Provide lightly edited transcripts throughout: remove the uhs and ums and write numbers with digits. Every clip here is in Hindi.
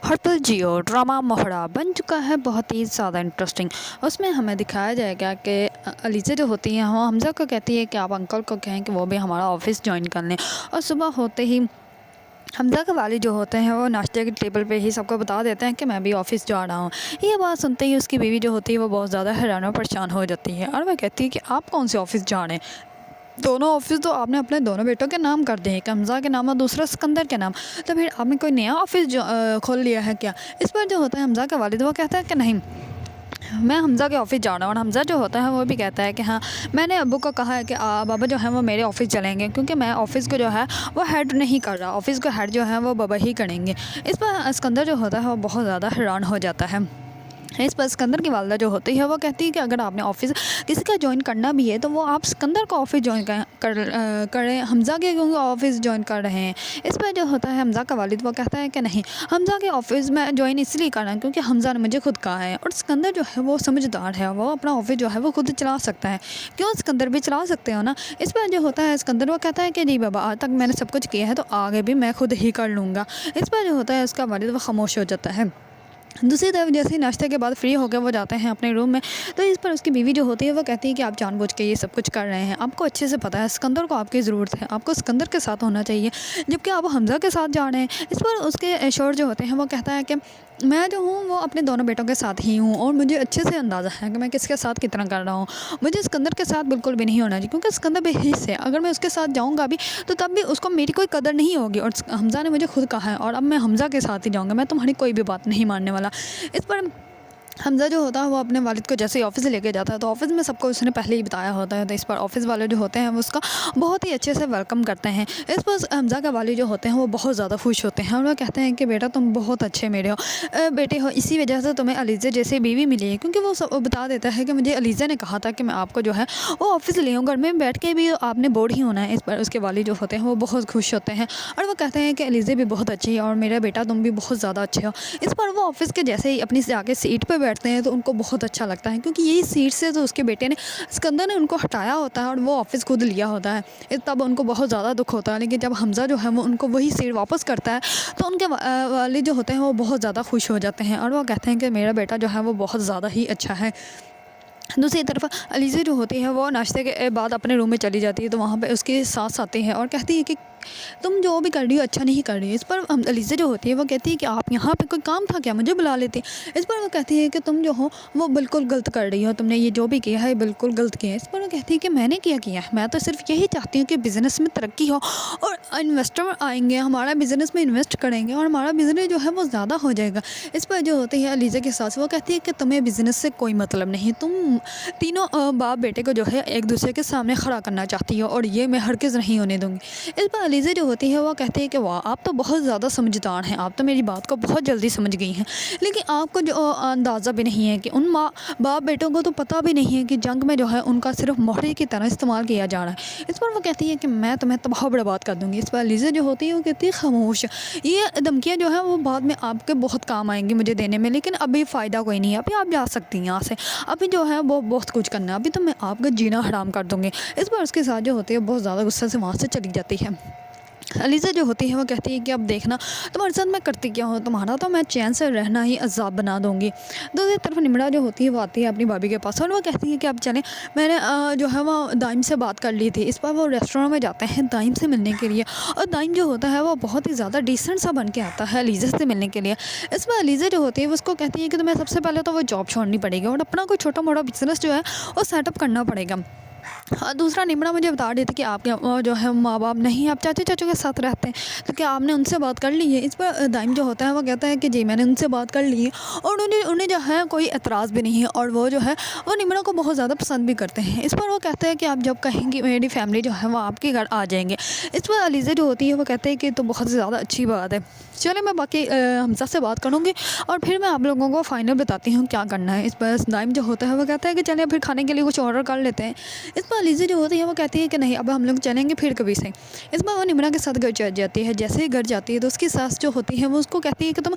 हड़ताल जियो ड्रामा मोहरा बन चुका है बहुत ही ज़्यादा इंटरेस्टिंग। उसमें हमें दिखाया जाएगा कि अलीज़ा जो होती है वो हमज़ा को कहती है कि आप अंकल को कहें कि वो भी हमारा ऑफिस ज्वाइन कर लें। और सुबह होते ही हमज़ा के वालिद जो होते हैं वो नाश्ते के टेबल पे ही सबको बता देते हैं कि मैं भी ऑफिस जा रहा हूँ। ये बात सुनते ही उसकी बीवी जो होती है वो बहुत ज़्यादा हैरान और परेशान हो जाती है और वह कहती है कि आप कौन से ऑफिस जा रहे हैं। दोनों ऑफिस तो आपने अपने दोनों बेटों के नाम कर दिए, एक हमज़ा के नाम और दूसरा सिकंदर के नाम। तो फिर आपने कोई नया ऑफिस जो खोल लिया है क्या। इस पर जो होता है हमज़ा का वालिद वो कहता है कि नहीं, मैं हमज़ा के ऑफिस जा रहा हूँ। और हमज़ा जो होता है वो भी कहता है कि हाँ, मैंने अब्बू को कहा है कि बाबा जो है वो मेरे ऑफिस चलेंगे, क्योंकि मैं ऑफिस को जो है वो हेड नहीं कर रहा, ऑफिस को हेड जो है वो बाबा ही करेंगे। इस पर सिकंदर जो होता है वो बहुत ज़्यादा हैरान हो जाता है। इस पर सिकंदर की वालदा जो होती है वो कहती है कि अगर आपने ऑफिस किसी का ज्वाइन करना भी है तो वो आप सिकंदर का ऑफिस ज्वाइन करें, हमज़ा के क्योंकि ऑफिस ज्वाइन कर रहे हैं। इस पर जो होता है हमज़ा का वालिद वो कहता है कि नहीं, हमज़ा के ऑफिस में ज्वाइन इसलिए करना क्योंकि हमज़ा ने मुझे खुद कहा है। और सिकंदर जो है वो समझदार है, वो अपना ऑफिस जो है वो खुद चला सकता है। क्यों, सिकंदर भी चला सकते हो ना। इस पर जो होता है सिकंदर वो कहता है कि जी बाबा, आज तक मैंने सब कुछ किया है तो आगे भी मैं खुद ही कर लूँगा। इस पर जो होता है उसका वालिद वो खामोश हो जाता है। दूसरी तरफ जैसे ही नाश्ते के बाद फ्री होकर वो जाते हैं अपने रूम में, तो इस पर उसकी बीवी जो होती है वो कहती है कि आप जानबूझ के ये सब कुछ कर रहे हैं, आपको अच्छे से पता है सिकंदर को आपकी ज़रूरत है, आपको सिकंदर के साथ होना चाहिए, जबकि आप हमज़ा के साथ जा रहे हैं। इस पर उसके शोहर जो होते हैं वो कहता है कि मैं जो हूँ वो अपने दोनों बेटों के साथ ही हूँ और मुझे अच्छे से अंदाज़ा है कि मैं किसके साथ कितना कर रहा हूँ। मुझे सिकंदर के साथ बिल्कुल भी नहीं होना चाहिए, क्योंकि सिकंदर बेहिस है। अगर मैं उसके साथ जाऊँगा भी तो तब भी उसको मेरी कोई कदर नहीं होगी। और हमज़ा ने मुझे खुद कहा है और अब मैं हमज़ा के साथ ही जाऊँगा, मैं तुम्हारी कोई भी बात नहीं मानने वाला। इस पर हमज़ा जो होता है वो अपने वालिद को जैसे ही ऑफिस लेके जाता है तो ऑफिस में सबको उसने पहले ही बताया होता है। तो इस पर ऑफिस वाले जो होते हैं वो उसका बहुत ही अच्छे से वेलकम करते हैं। इस पर हमज़ा के वालिद जो होते हैं वो बहुत ज़्यादा खुश होते हैं और वो कहते हैं कि बेटा तुम बहुत अच्छे मेरे हो बेटे हो, इसी वजह से तुम्हें अलीज़ा जैसी बीवी मिली है। क्योंकि वो सब बता देता है कि मुझे अलीज़ा ने कहा था कि मैं आपको जो है वो ऑफिस ले आऊँ, घर में बैठ के भी आपने बोर्ड ही होना है। इस पर उसके वालिद जो होते हैं वो बहुत खुश होते हैं और वो कहते हैं कि अलीज़ा भी बहुत अच्छी है और मेरा बेटा तुम भी बहुत ज़्यादा अच्छे हो। इस पर वो ऑफिस के जैसे ही अपनी जाके सीट पर बैठते हैं तो उनको बहुत अच्छा लगता है, क्योंकि यही सीट से तो उसके बेटे ने सिकंदर ने उनको हटाया होता है और वो ऑफिस खुद लिया होता है। तब उनको बहुत ज़्यादा दुख होता है, लेकिन जब हमज़ा जो है वो उनको वही सीट वापस करता है तो उनके वाले जो होते हैं वो बहुत ज़्यादा खुश हो जाते हैं और वो कहते हैं कि मेरा बेटा जो है वो बहुत ज़्यादा ही अच्छा है। दूसरी तरफ अलीज़ा जो होती है वो नाश्ते के बाद अपने रूम में चली जाती है, तो वहाँ पे उसकी सास आती है और कहती है कि तुम जो भी कर रही हो अच्छा नहीं कर रही है। इस पर अलीज़ा जो होती है वो कहती है कि आप यहाँ पे कोई काम था क्या, मुझे बुला लेती। इस पर वो कहती है कि तुम जो हो वो बिल्कुल गलत कर रही हो, तुमने ये जो भी किया है बिल्कुल गलत किया है। इस पर वो कहती है कि मैंने क्या किया है, मैं तो सिर्फ यही चाहती हूँ कि बिज़नेस में तरक्की हो और इन्वेस्टर आएंगे, हमारा बिज़नेस में इन्वेस्ट करेंगे और हमारा बिज़नेस जो है वो ज़्यादा हो जाएगा। इस पर जो होती है अलीज़ा की सास वो कहती है कि तुम्हें बिज़नेस से कोई मतलब नहीं, तुम तीनों बाप बेटे को जो है एक दूसरे के सामने खड़ा करना चाहती हो और ये मैं हरगिज़ नहीं होने दूँगी। इस पर अलीज़ा जो होती है वो कहती है कि वाह, आप तो बहुत ज़्यादा समझदार हैं, आप तो मेरी बात को बहुत जल्दी समझ गई हैं। लेकिन आपको जो अंदाज़ा भी नहीं है कि उन माँ बाप बेटों को तो पता भी नहीं है कि जंग में जो है उनका सिर्फ मोहरे की तरह इस्तेमाल किया जा रहा है। इस पर वो कहती है कि मैं तुम्हें तबाह बर्बाद कर दूँगी। इस पर अलीज़ा जो होती है वो कहती है खामोश, ये धमकियाँ जो है वो बाद में आपके बहुत काम आएंगी मुझे देने में, लेकिन अभी फ़ायदा कोई नहीं है, अभी आप जा सकती हैं यहाँ से, अभी जो है वो बहुत कुछ करना है, अभी तो मैं आपका जीना हराम कर दूँगी। इस पर उसके साथ जो होती है बहुत ज़्यादा गुस्से से वहाँ से चली जाती है। अलीज़ा जो होती है वो कहती है कि अब देखना तुम्हारे साथ मैं करती क्या हूँ, तुम्हारा तो मैं चैन से रहना ही अज़ाब बना दूँगी। दूसरी तरफ निमरा जो होती है वो आती है अपनी भाभी के पास और वो कहती है कि अब चलें, मैंने जो है वो दाइम से बात कर ली थी। इस पर वो रेस्टोरेंट में जाते हैं दाइम से मिलने के लिए और दाइम जो होता है वो बहुत ही ज़्यादा डिसेंट सा बन के आता है अलीज़ा से मिलने के लिए। इस पर अलीज़ा जो होती है उसको कहती है कि तुम्हें सबसे पहले तो वो जॉब छोड़नी पड़ेगी और अपना कोई छोटा मोटा बिजनेस जो है वो सेटअप करना पड़ेगा। हाँ, दूसरा निमरा मुझे बता रही थी कि आपके जो है माँ बाप नहीं, आप चाचा चाचू के साथ रहते हैं, तो क्या आपने उनसे बात कर ली है। इस पर दाइम जो होता है वो कहता है कि जी मैंने उनसे बात कर ली है और उन्हें जो है कोई एतराज़ भी नहीं है और वो जो है वो निमरा को बहुत ज़्यादा पसंद भी करते हैं। इस पर वो कहते हैं कि आप जब कहेंगी मेरी फैमिली जो है वो आपके घर आ जाएंगे। इस पर अलीज़ा जो होती है वो कहते हैं कि तो बहुत ज़्यादा अच्छी बात है, चले मैं बाकी हमज़ा से बात करूँगी और फिर मैं आप लोगों को फ़ाइनल बताती हूँ क्या करना है। इस पर दाइम जो होता है वो कहता है कि चले फिर खाने के लिए कुछ ऑर्डर कर लेते हैं। इस पर अलीज़ा जो होती है वो कहती है कि नहीं, अब हम लोग चलेंगे फिर कभी से। इस पर वो निमरा के साथ घर चल जाती है। जैसे ही घर जाती है तो उसकी सास जो होती है वो उसको कहती है कि तुम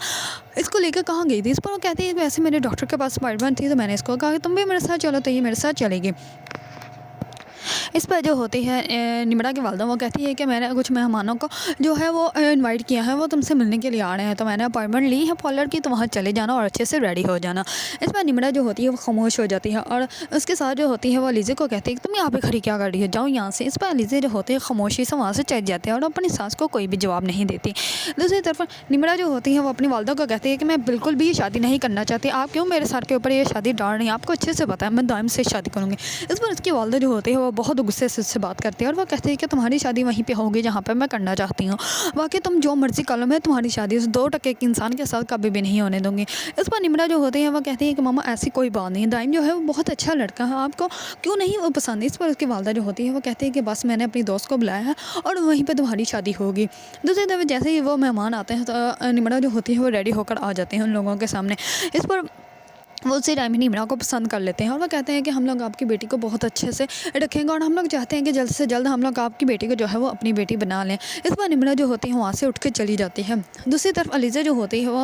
इसको लेकर कहाँ गई थी। इस पर वो कहती है कि वैसे मेरे डॉक्टर के पास अपॉइंटमेंट थी तो मैंने इसको कहा कि तुम भी मेरे साथ चलो, तो ये मेरे साथ चलेगी। इस पर जो होती है निम्रा की वालदा वो कहती है कि मैंने कुछ मेहमानों को जो है वो इनवाइट किया है, वो तुमसे मिलने के लिए आ रहे हैं, तो मैंने अपॉइंटमेंट ली है पार्लर की, तो वहाँ चले जाना और अच्छे से रेडी हो जाना। इस पर निम्रा जो होती है वो खामोश हो जाती है और उसके साथ जो होती है वो अलीज़ा को कहती है कि तुम यहाँ पे खड़ी क्या कर रही हो, जाओ यहाँ से। इस पर अलीज़ा जो होती है खामोशी से वहाँ से चल जाते हैं और अपनी सास को कोई भी जवाब नहीं देती। दूसरी तरफ निम्रा जो होती है वो अपनी वालदा को कहती है कि मैं बिल्कुल भी शादी नहीं करना चाहती, आप क्यों मेरे सर के ऊपर ये शादी डाल रही हैं, आपको अच्छे से पता है मैं दाइम से शादी करूँगी। इस पर उसकी वालदा जो होती है वो बहुत गुस्से से उससे बात करती है और वो कहती है कि तुम्हारी शादी वहीं पे होगी जहाँ पे मैं करना चाहती हूँ, बाकी तुम जो मर्ज़ी कर लो, मैं तुम्हारी शादी उस 2% के इंसान के साथ कभी भी नहीं होने दूँगी। इस पर निम्रा जो होती है वो कहती है कि मामा ऐसी कोई बात नहीं, दाइम जो है वो बहुत अच्छा लड़का है, आपको क्यों नहीं वो पसंद है। इस पर उसकी वालदा जो होती है वो कहती है कि बस मैंने अपनी दोस्त को बुलाया है और वहीं पर तुम्हारी शादी होगी। दूसरी तरफ जैसे ही वो मेहमान आते हैं तो निम्रा जो होती है वो रेडी होकर आ जाते हैं उन लोगों के सामने। इस पर वो उसी टाइम ही निम्रा को पसंद कर लेते हैं और वो कहते हैं कि हम लोग आपकी बेटी को बहुत अच्छे से रखेंगे और हम लोग चाहते हैं कि जल्द से जल्द हम लोग आपकी बेटी को जो है वो अपनी बेटी बना लें। इस बार निम्रा जो होती है वहाँ से उठ के चली जाती है। दूसरी तरफ अलीज़ा जो होती है वो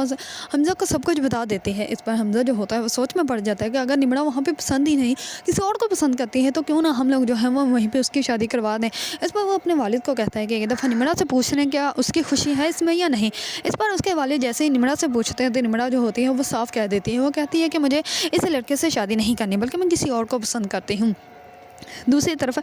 हमज़ा को सब कुछ बता देती है। इस पर हमज़ा जो होता है वो सोच में पड़ जाता है कि अगर निम्रा वहाँ पर पसंद ही नहीं किसी और को पसंद करती है तो क्यों ना हम लोग जो है वो वहीं पर उसकी शादी करवा दें। इस पर वो अपने वालिद को कहता है कि एक दफ़ा निम्रा से पूछ लें क्या उसकी खुशी है इसमें या नहीं। इस पर उसके वालिद जैसे ही निम्रा से पूछते हैं तो निम्रा जो होती है वो साफ़ कह देती है, वो कहती है कि मुझे इस लड़के से शादी नहीं करनी बल्कि मैं किसी और को पसंद करती हूँ। दूसरी तरफ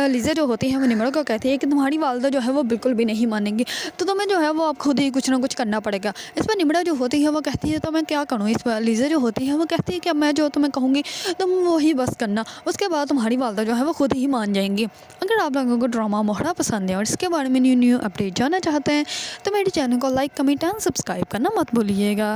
लीज़ा जो होती है वो निम्रा को कहती है कि तुम्हारी वालदा जो है वो बिल्कुल भी नहीं मानेंगी, तो तुम्हें जो है वो अब खुद ही कुछ ना कुछ करना पड़ेगा। इस पर निम्रा जो होती है वो कहती है तो मैं क्या करूँ। इस पर लीज़ा जो होती है वो कहती है कि अब मैं जो तुम्हें कहूँगी तुम वही बस करना, उसके बाद तुम्हारी वालदा जो है वो खुद ही मान जाएंगी। अगर आप लोगों को ड्रामा मोहरा पसंद है और इसके बारे में न्यू अपडेट जानना चाहते हैं तो मेरे चैनल को लाइक, कमेंट एंड सब्सक्राइब करना मत भूलिएगा।